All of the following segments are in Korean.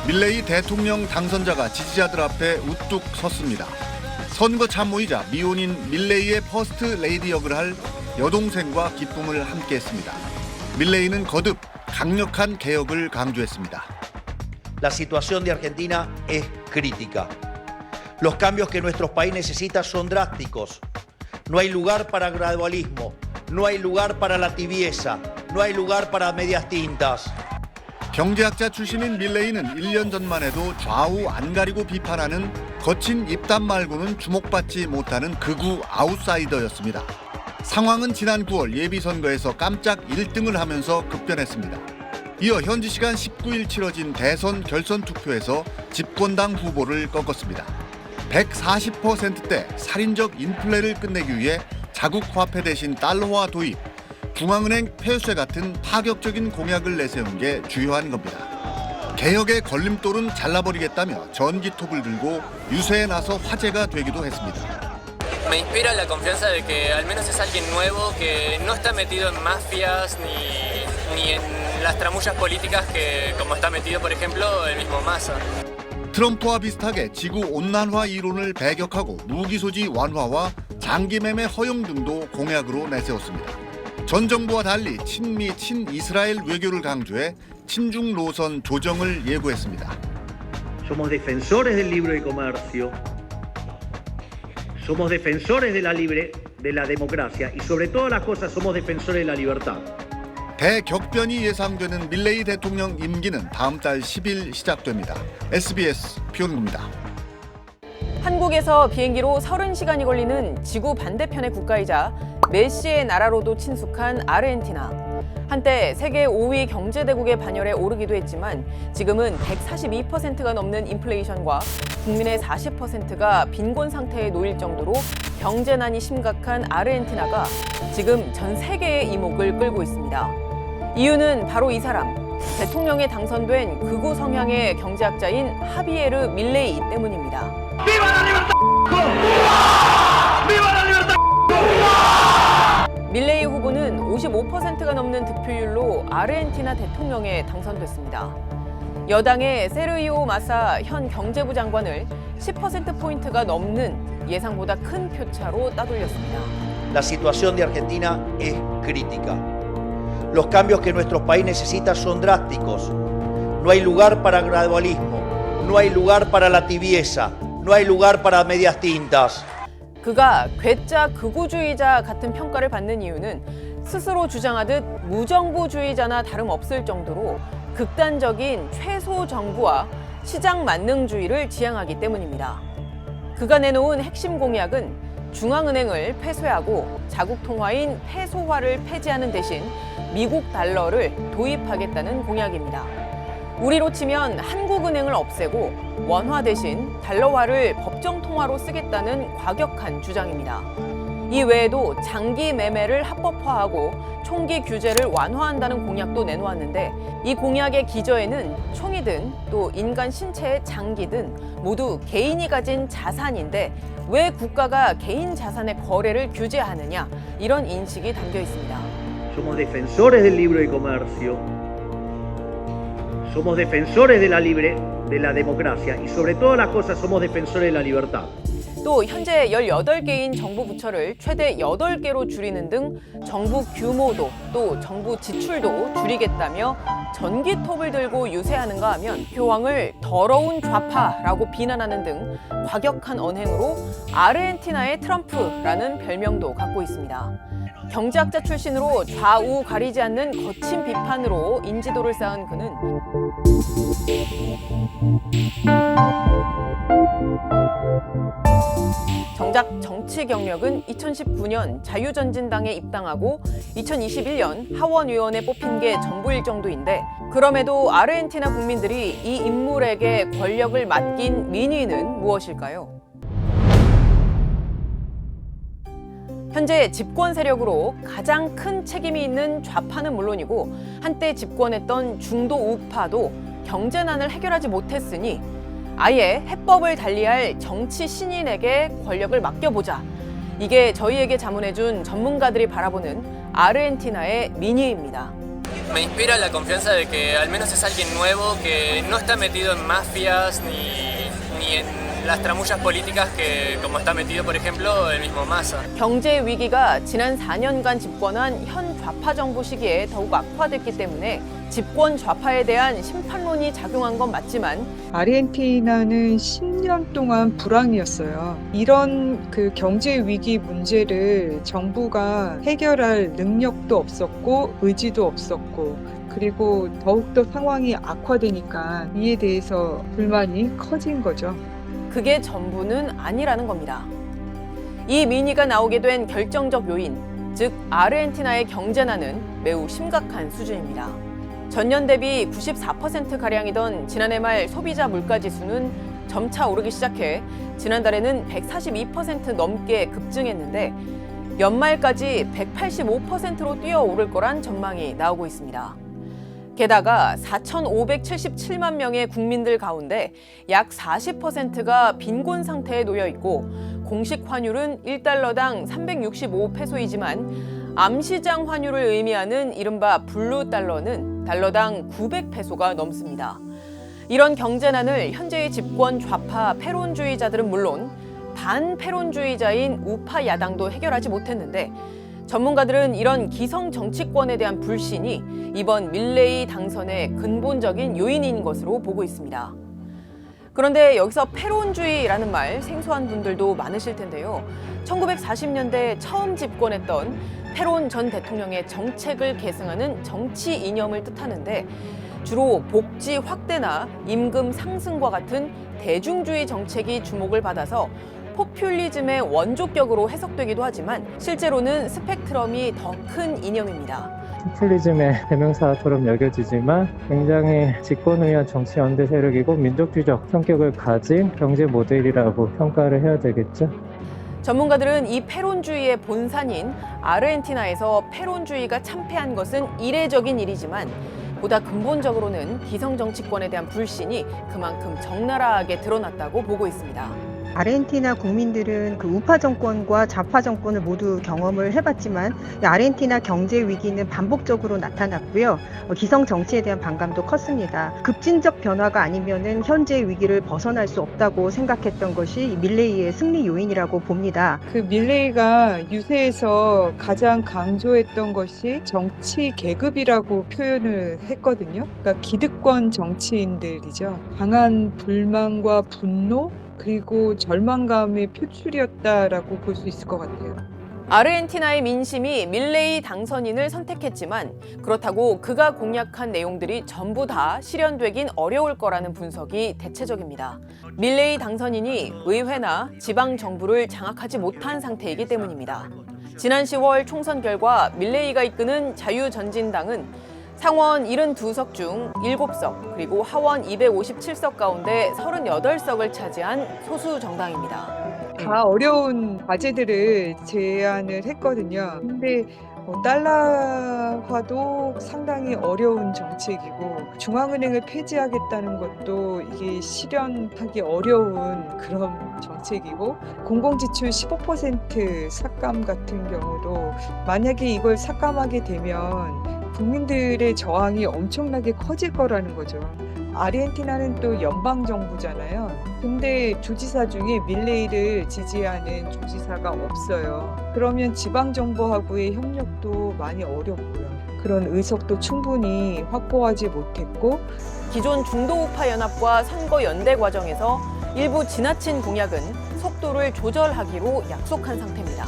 밀레이 대통령 당선자가 지지자들 앞에 우뚝 섰습니다. 선거 참모이자 미혼인 밀레이의 퍼스트 레이디 역을 할 여동생과 기쁨을 함께했습니다. 밀레이는 거듭 강력한 개혁을 강조했습니다. La situación de Argentina es crítica. Los cambios que nuestro país necesita son drásticos. No hay lugar para gradualismo, no hay lugar para la tibieza, no hay lugar para medias tintas. 경제학자 출신인 밀레이는 1년 전만 해도 좌우 안 가리고 비판하는 거친 입담 말고는 주목받지 못하는 극우 아웃사이더였습니다. 상황은 지난 9월 예비선거에서 깜짝 1등을 하면서 급변했습니다. 이어 현지 시간 19일 치러진 대선 결선 투표에서 집권당 후보를 꺾었습니다. 140%대 살인적 인플레를 끝내기 위해 자국 화폐 대신 달러화 도입, 중앙은행 폐쇄 같은 파격적인 공약을 내세운 게 주요한 겁니다. 개혁의 걸림돌은 잘라버리겠다며 전기톱을 들고 유세에 나서 화제가 되기도 했습니다. Me inspira la confianza de que al menos es alguien nuevo que no está metido en mafias ni en las tramullas políticas que como está metido por ejemplo el mismo Massa. 트럼프와 비슷하게 지구 온난화 이론을 배격하고 무기 소지 완화와 장기 매매 허용 등도 공약으로 내세웠습니다. 전 정부와 달리 친미, 친이스라엘 외교를 강조해 친중 노선 조정을 예고했습니다. Somos defensores del libre comercio, somos defensores de la democracia y sobre todas las cosas somos defensores de la libertad. 대격변이 예상되는 밀레이 대통령 임기는 다음 달 10일 시작됩니다. SBS 표현구입니다. 한국에서 비행기로 30시간이 걸리는 지구 반대편의 국가이자 메시의 나라로도 친숙한 아르헨티나. 한때 세계 5위 경제대국의 반열에 오르기도 했지만 지금은 142%가 넘는 인플레이션과 국민의 40%가 빈곤 상태에 놓일 정도로 경제난이 심각한 아르헨티나가 지금 전 세계의 이목을 끌고 있습니다. 이유는 바로 이 사람, 대통령에 당선된 극우 성향의 경제학자인 하비에르 밀레이 때문입니다. 밀레이 후보는 55%가 넘는 득표율로 아르헨티나 대통령에 당선됐습니다. 여당의 세르히오 마사 현 경제부 장관을 10%포인트가 넘는 예상보다 큰 표차로 따돌렸습니다. La situación de Argentina es crítica. Los cambios que nuestro país necesita son drásticos. No hay lugar para gradualismo, no hay lugar para la tibieza, no hay lugar para medias tintas. 그가 괴짜 극우주의자 같은 평가를 받는 이유는 스스로 주장하듯 무정부주의자나 다름없을 정도로 극단적인 최소 정부와 시장 만능주의를 지향하기 때문입니다. 그가 내놓은 핵심 공약은 중앙은행을 폐쇄하고 자국 통화인 페소화를 폐지하는 대신 미국 달러를 도입하겠다는 공약입니다. 우리로 치면 한국은행을 없애고 원화 대신 달러화를 법정 통화로 쓰겠다는 과격한 주장입니다. 이 외에도 장기 매매를 합법화하고 총기 규제를 완화한다는 공약도 내놓았는데 이 공약의 기저에는 총이든 또 인간 신체의 장기든 모두 개인이 가진 자산인데 왜 국가가 개인 자산의 거래를 규제하느냐 이런 인식이 담겨 있습니다. Somos defensores del libre comercio, somos defensores de la democracia y sobre todas las cosas somos defensores de la libertad. 또 현재 18개인 정부 부처를 최대 8개로 줄이는 등 정부 규모도 또 정부 지출도 줄이겠다며 전기톱을 들고 유세하는가 하면 교황을 더러운 좌파라고 비난하는 등 과격한 언행으로 아르헨티나의 트럼프라는 별명도 갖고 있습니다. 경제학자 출신으로 좌우 가리지 않는 거친 비판으로 인지도를 쌓은 그는 정작 정치 경력은 2019년 자유전진당에 입당하고 2021년 하원의원에 뽑힌 게 전부일 정도인데 그럼에도 아르헨티나 국민들이 이 인물에게 권력을 맡긴 민의는 무엇일까요? 현재 집권 세력으로 가장 큰 책임이 있는 좌파는 물론이고 한때 집권했던 중도 우파도 경제난을 해결하지 못했으니 아예 해법을 달리할 정치 신인에게 권력을 맡겨보자. 이게 저희에게 자문해준 전문가들이 바라보는 아르헨티나의 민의입니다. me inspira la confianza de que al menos es alguien nuevo, que no está metido en mafias ni en las tramullas políticas que como está metido, por ejemplo, el mismo Massa. 경제 위기가 지난 4년간 집권한 현 좌파 정부 시기에 더욱 악화됐기 때문에 집권 좌파에 대한 심판론이 작용한 건 맞지만 아르헨티나는 10년 동안 불황이었어요. 이런 그 경제 위기 문제를 정부가 해결할 능력도 없었고 의지도 없었고 그리고 더욱더 상황이 악화되니까 이에 대해서 불만이 커진 거죠. 그게 전부는 아니라는 겁니다. 이 민의가 나오게 된 결정적 요인, 즉 아르헨티나의 경제난은 매우 심각한 수준입니다. 전년 대비 94%가량이던 지난해 말 소비자 물가지수는 점차 오르기 시작해 지난달에는 142% 넘게 급증했는데 연말까지 185%로 뛰어오를 거란 전망이 나오고 있습니다. 게다가 4,577만 명의 국민들 가운데 약 40%가 빈곤 상태에 놓여 있고 공식 환율은 1달러당 365페소이지만 암시장 환율을 의미하는 이른바 블루 달러는 달러당 900페소가 넘습니다. 이런 경제난을 현재의 집권 좌파 페론주의자들은 물론 반페론주의자인 우파 야당도 해결하지 못했는데 전문가들은 이런 기성 정치권에 대한 불신이 이번 밀레이 당선의 근본적인 요인인 것으로 보고 있습니다. 그런데 여기서 페론주의라는 말 생소한 분들도 많으실 텐데요. 1940년대 처음 집권했던 페론 전 대통령의 정책을 계승하는 정치 이념을 뜻하는데 주로 복지 확대나 임금 상승과 같은 대중주의 정책이 주목을 받아서 포퓰리즘의 원조격으로 해석되기도 하지만 실제로는 스펙트럼이 더 큰 이념입니다. 포퓰리즘의 대명사처럼 여겨지지만 굉장히 집권을 위한 정치 연대 세력이고 민족주의적 성격을 가진 경제 모델이라고 평가를 해야 되겠죠. 전문가들은 이 페론주의의 본산인 아르헨티나에서 페론주의가 참패한 것은 이례적인 일이지만 보다 근본적으로는 기성 정치권에 대한 불신이 그만큼 적나라하게 드러났다고 보고 있습니다. 아르헨티나 국민들은 그 우파 정권과 좌파 정권을 모두 경험을 해봤지만 아르헨티나 경제 위기는 반복적으로 나타났고요. 기성 정치에 대한 반감도 컸습니다. 급진적 변화가 아니면은 현재 위기를 벗어날 수 없다고 생각했던 것이 밀레이의 승리 요인이라고 봅니다. 그 밀레이가 유세에서 가장 강조했던 것이 정치 계급이라고 표현을 했거든요. 그러니까 기득권 정치인들이죠. 강한 불만과 분노 그리고 절망감의 표출이었다라고 볼 수 있을 것 같아요. 아르헨티나의 민심이 밀레이 당선인을 선택했지만 그렇다고 그가 공약한 내용들이 전부 다 실현되긴 어려울 거라는 분석이 대체적입니다. 밀레이 당선인이 의회나 지방 정부를 장악하지 못한 상태이기 때문입니다. 지난 10월 총선 결과 밀레이가 이끄는 자유전진당은 상원 72석 중 7석, 그리고 하원 257석 가운데 38석을 차지한 소수 정당입니다. 다 어려운 과제들을 제안을 했거든요. 근데 달러화도 상당히 어려운 정책이고 중앙은행을 폐지하겠다는 것도 이게 실현하기 어려운 그런 정책이고 공공지출 15% 삭감 같은 경우도 만약에 이걸 삭감하게 되면 국민들의 저항이 엄청나게 커질 거라는 거죠. 아르헨티나는 또 연방정부잖아요. 근데 주지사 중에 밀레이를 지지하는 주지사가 없어요. 그러면 지방정부하고의 협력도 많이 어렵고요. 그런 의석도 충분히 확보하지 못했고 기존 중도우파 연합과 선거 연대 과정에서 일부 지나친 공약은 속도를 조절하기로 약속한 상태입니다.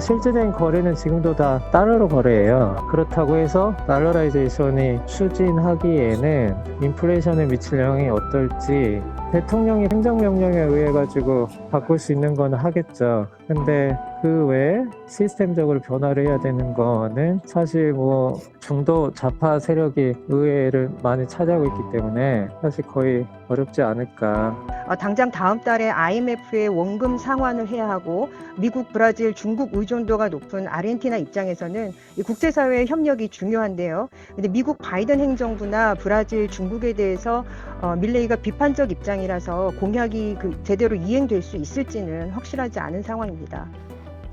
실질적인 거래는 지금도 다 달러로 거래해요. 그렇다고 해서 달러라이제이션이 추진하기에는 인플레이션에 미칠 영향이 어떨지 대통령이 행정명령에 의해 가지고 바꿀 수 있는 건 하겠죠. 근데 그 외에 시스템적으로 변화를 해야 되는 거는 사실 뭐 중도 좌파 세력이 의회를 많이 차지하고 있기 때문에 사실 거의 어렵지 않을까. 당장 다음 달에 IMF의 원금 상환을 해야 하고 미국, 브라질, 중국 의존도가 높은 아르헨티나 입장에서는 이 국제사회의 협력이 중요한데요. 근데 미국 바이든 행정부나 브라질, 중국에 대해서 밀레이가 비판적 입장이라서 공약이 제대로 이행될 수 있을지는 확실하지 않은 상황입니다.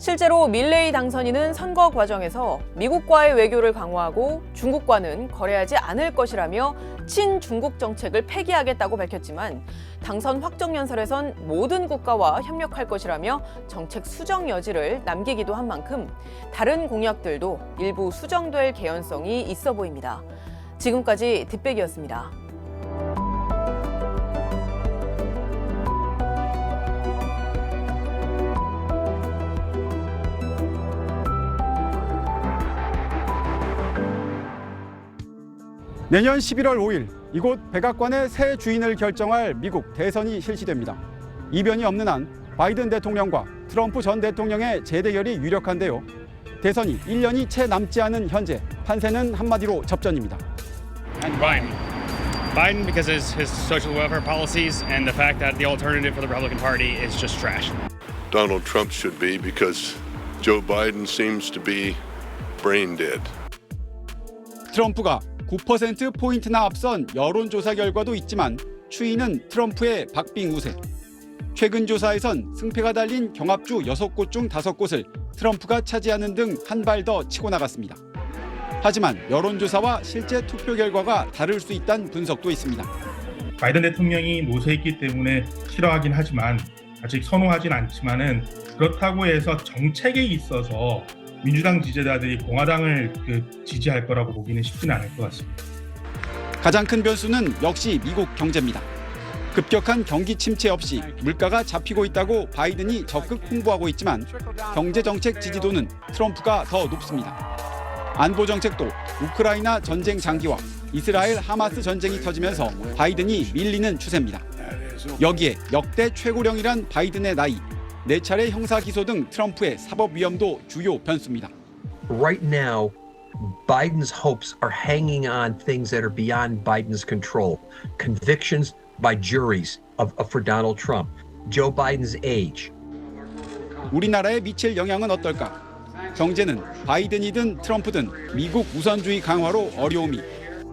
실제로 밀레이 당선인은 선거 과정에서 미국과의 외교를 강화하고 중국과는 거래하지 않을 것이라며 친중국 정책을 폐기하겠다고 밝혔지만 당선 확정 연설에선 모든 국가와 협력할 것이라며 정책 수정 여지를 남기기도 한 만큼 다른 공약들도 일부 수정될 개연성이 있어 보입니다. 지금까지 뒷백이었습니다. 내년 11월 5일 이곳 백악관의 새 주인을 결정할 미국 대선이 실시됩니다. 이변이 없는 한 바이든 대통령과 트럼프 전 대통령의 재대결이 유력한데요. 대선이 1년이 채 남지 않은 현재 판세는 한마디로 접전입니다. And Biden because his social welfare policies and the fact that the alternative for the Republican Party is just trash. Donald Trump should be because Joe Biden seems to be brain dead. 트럼프가 9%포인트나 앞선 여론조사 결과도 있지만 추이는 트럼프의 박빙 우세. 최근 조사에선 승패가 달린 경합주 6곳 중 5곳을 트럼프가 차지하는 등 한 발 더 치고 나갔습니다. 하지만 여론조사와 실제 투표 결과가 다를 수 있다는 분석도 있습니다. 바이든 대통령이 노세이기 때문에 싫어하긴 하지만 아직 선호하진 않지만은 그렇다고 해서 정책에 있어서 민주당 지지자들이 공화당을 지지할 거라고 보기는 쉽지는 않을 것 같습니다. 가장 큰 변수는 역시 미국 경제입니다. 급격한 경기 침체 없이 물가가 잡히고 있다고 바이든이 적극 홍보하고 있지만 경제정책 지지도는 트럼프가 더 높습니다. 안보 정책도 우크라이나 전쟁 장기화, 이스라엘 하마스 전쟁이 터지면서 바이든이 밀리는 추세입니다. 여기에 역대 최고령이란 바이든의 나이, 4차례 형사 기소 등 트럼프의 사법 위험도 주요 변수입니다. Right now, Biden's hopes are hanging on things that are beyond Biden's control. Convictions by juries for Donald Trump, Joe Biden's age. 우리나라에 미칠 영향은 어떨까? 경제는 바이든이든 트럼프든 미국 우선주의 강화로 어려움이,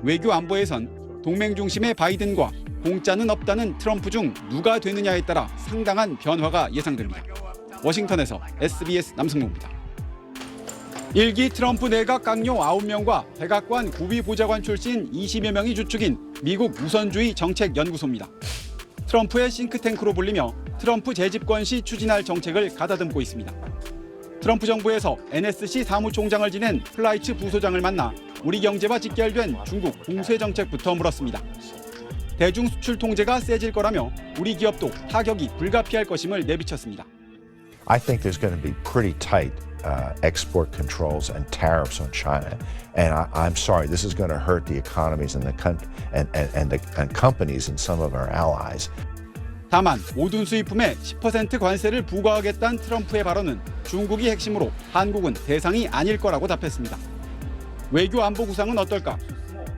외교 안보에선 동맹 중심의 바이든과 공짜는 없다는 트럼프 중 누가 되느냐에 따라 상당한 변화가 예상됩니다. 워싱턴에서 SBS 남승모입니다. 1기 트럼프 내각 강요 9명과 백악관 구비 보좌관 출신 20여 명이 주축인 미국 우선주의 정책연구소입니다. 트럼프의 싱크탱크로 불리며 트럼프 재집권 시 추진할 정책을 가다듬고 있습니다. 트럼프 정부에서 NSC 사무총장을 지낸 플라이츠 부소장을 만나 우리 경제와 직결된 중국 공세 정책부터 물었습니다. 대중 수출 통제가 세질 거라며 우리 기업도 타격이 불가피할 것임을 내비쳤습니다. I think there's going to be pretty tight export controls and tariffs on China, and I'm sorry, this is going to hurt the economies and companies and some of our allies. 다만 모든 수입품에 10% 관세를 부과하겠다는 트럼프의 발언은 중국이 핵심으로 한국은 대상이 아닐 거라고 답했습니다. 외교 안보 구상은 어떨까?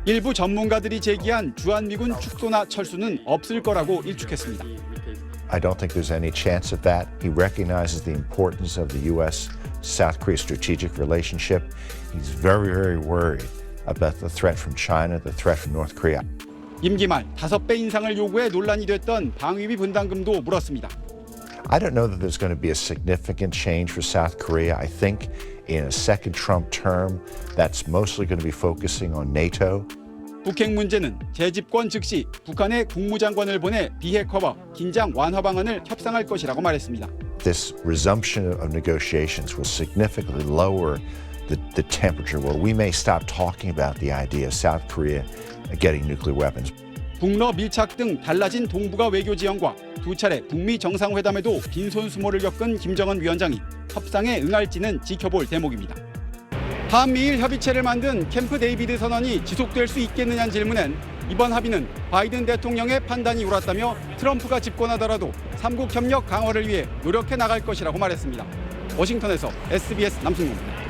일부 전문가들이 제기한 주한미군 축소나 철수는 없을 거라고 일축했습니다. I don't think there's any chance of that. He recognizes the importance of the U.S.-South Korea strategic relationship. He's very, very worried about the threat from China, the threat from North Korea. 임기 말 5배 인상을 요구해 논란이 됐던 방위비 분담금도 물었습니다. I don't know that there's going to be a significant change for South Korea. I think in a second Trump term, that's mostly going to be focusing on NATO. 북핵 문제는 재집권 즉시 북한의 국무장관을 보내 비핵화와 긴장 완화 방안을 협상할 것이라고 말했습니다. This resumption of negotiations will significantly lower the temperature where we may stop talking about the idea of South Korea getting nuclear weapons. 북러 밀착 등 달라진 동북아 외교 지형과 2차례 북미 정상회담에도 빈손수모를 겪은 김정은 위원장이 협상에 응할지는 지켜볼 대목입니다. 한미일 협의체를 만든 캠프 데이비드 선언이 지속될 수 있겠느냐는 질문엔 이번 합의는 바이든 대통령의 판단이 옳았다며 트럼프가 집권하더라도 3국 협력 강화를 위해 노력해 나갈 것이라고 말했습니다. 워싱턴에서 SBS 남승모입니다.